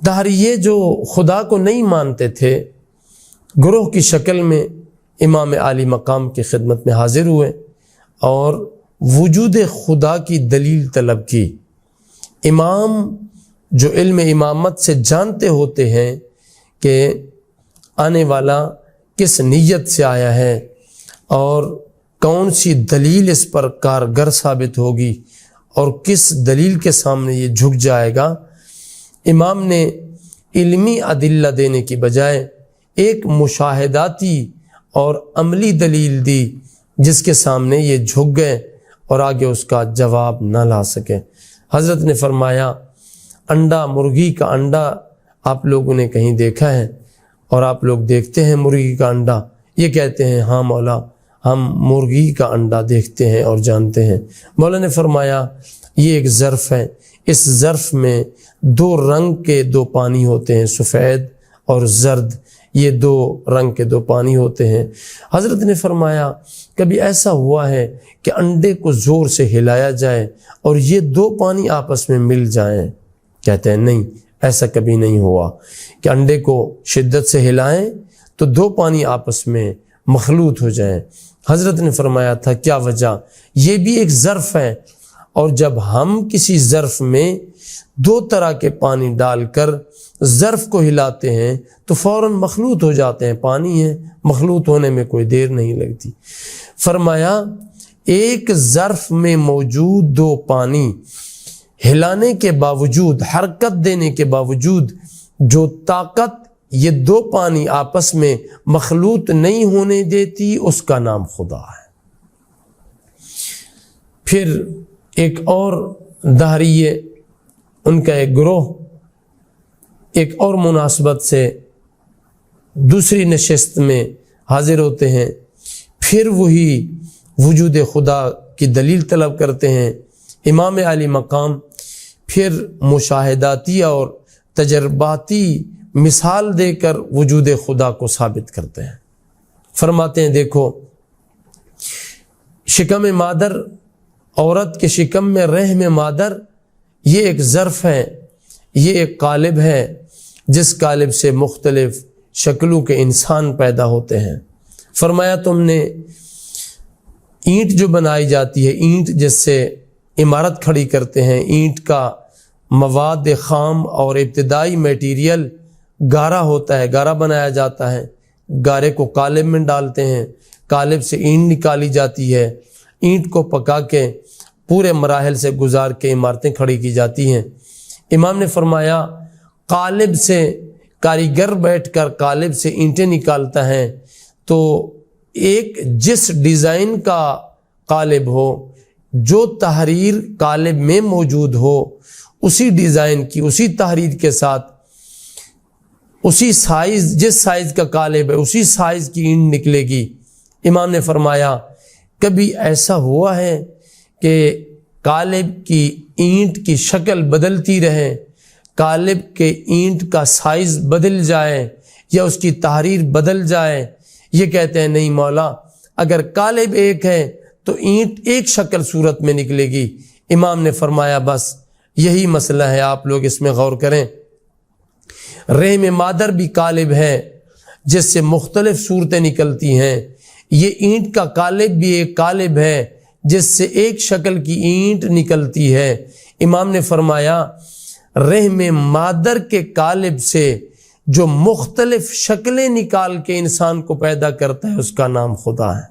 دہریے جو خدا کو نہیں مانتے تھے گروہ کی شکل میں امام عالی مقام کی خدمت میں حاضر ہوئے اور وجود خدا کی دلیل طلب کی۔ امام جو علم امامت سے جانتے ہوتے ہیں کہ آنے والا کس نیت سے آیا ہے اور کون سی دلیل اس پر کارگر ثابت ہوگی اور کس دلیل کے سامنے یہ جھک جائے گا، امام نے علمی ادلہ دینے کی بجائے ایک مشاہداتی اور عملی دلیل دی جس کے سامنے یہ جھک گئے اور آگے اس کا جواب نہ لا سکے۔ حضرت نے فرمایا انڈا، مرغی کا انڈا آپ لوگوں نے کہیں دیکھا ہے اور آپ لوگ دیکھتے ہیں مرغی کا انڈا؟ یہ کہتے ہیں ہاں مولا ہم مرغی کا انڈا دیکھتے ہیں اور جانتے ہیں۔ مولا نے فرمایا یہ ایک ظرف ہے، اس ظرف میں دو رنگ کے دو پانی ہوتے ہیں، سفید اور زرد، یہ دو رنگ کے دو پانی ہوتے ہیں۔ حضرت نے فرمایا کبھی ایسا ہوا ہے کہ انڈے کو زور سے ہلایا جائے اور یہ دو پانی آپس میں مل جائیں؟ کہتے ہیں نہیں، ایسا کبھی نہیں ہوا کہ انڈے کو شدت سے ہلائیں تو دو پانی آپس میں مخلوط ہو جائیں۔ حضرت نے فرمایا تھا کیا وجہ؟ یہ بھی ایک ظرف ہے، اور جب ہم کسی ظرف میں دو طرح کے پانی ڈال کر ظرف کو ہلاتے ہیں تو فوراً مخلوط ہو جاتے ہیں، پانی ہے، مخلوط ہونے میں کوئی دیر نہیں لگتی۔ فرمایا ایک ظرف میں موجود دو پانی ہلانے کے باوجود، حرکت دینے کے باوجود جو طاقت یہ دو پانی آپس میں مخلوط نہیں ہونے دیتی، اس کا نام خدا ہے۔ پھر ایک اور دہریے، ان کا ایک گروہ ایک اور مناسبت سے دوسری نشست میں حاضر ہوتے ہیں، پھر وہی وجود خدا کی دلیل طلب کرتے ہیں۔ امام علی مقام پھر مشاہداتی اور تجرباتی مثال دے کر وجود خدا کو ثابت کرتے ہیں۔ فرماتے ہیں دیکھو شکم مادر، عورت کے شکم میں رحم مادر، یہ ایک ظرف ہے، یہ ایک قالب ہے جس قالب سے مختلف شکلوں کے انسان پیدا ہوتے ہیں۔ فرمایا تم نے اینٹ جو بنائی جاتی ہے، اینٹ جس سے عمارت کھڑی کرتے ہیں، اینٹ کا مواد خام اور ابتدائی میٹیریل گارا ہوتا ہے، گارا بنایا جاتا ہے، گارے کو قالب میں ڈالتے ہیں، قالب سے اینٹ نکالی جاتی ہے، اینٹ کو پکا کے پورے مراحل سے گزار کے عمارتیں کھڑی کی جاتی ہیں۔ امام نے فرمایا قالب سے کاریگر بیٹھ کر قالب سے اینٹیں نکالتا ہے، تو ایک جس ڈیزائن کا قالب ہو، جو تحریر قالب میں موجود ہو، اسی ڈیزائن کی، اسی تحریر کے ساتھ، اسی سائز، جس سائز کا قالب ہے اسی سائز کی اینٹ نکلے گی۔ امام نے فرمایا کبھی ایسا ہوا ہے کہ قالب کی اینٹ کی شکل بدلتی رہے، قالب کے اینٹ کا سائز بدل جائے یا اس کی تحریر بدل جائے؟ یہ کہتے ہیں نہیں مولا، اگر قالب ایک ہے تو اینٹ ایک شکل صورت میں نکلے گی۔ امام نے فرمایا بس یہی مسئلہ ہے، آپ لوگ اس میں غور کریں۔ رحم مادر بھی قالب ہے جس سے مختلف صورتیں نکلتی ہیں، یہ اینٹ کا قالب بھی ایک قالب ہے جس سے ایک شکل کی اینٹ نکلتی ہے۔ امام نے فرمایا رحم مادر کے قالب سے جو مختلف شکلیں نکال کے انسان کو پیدا کرتا ہے اس کا نام خدا ہے۔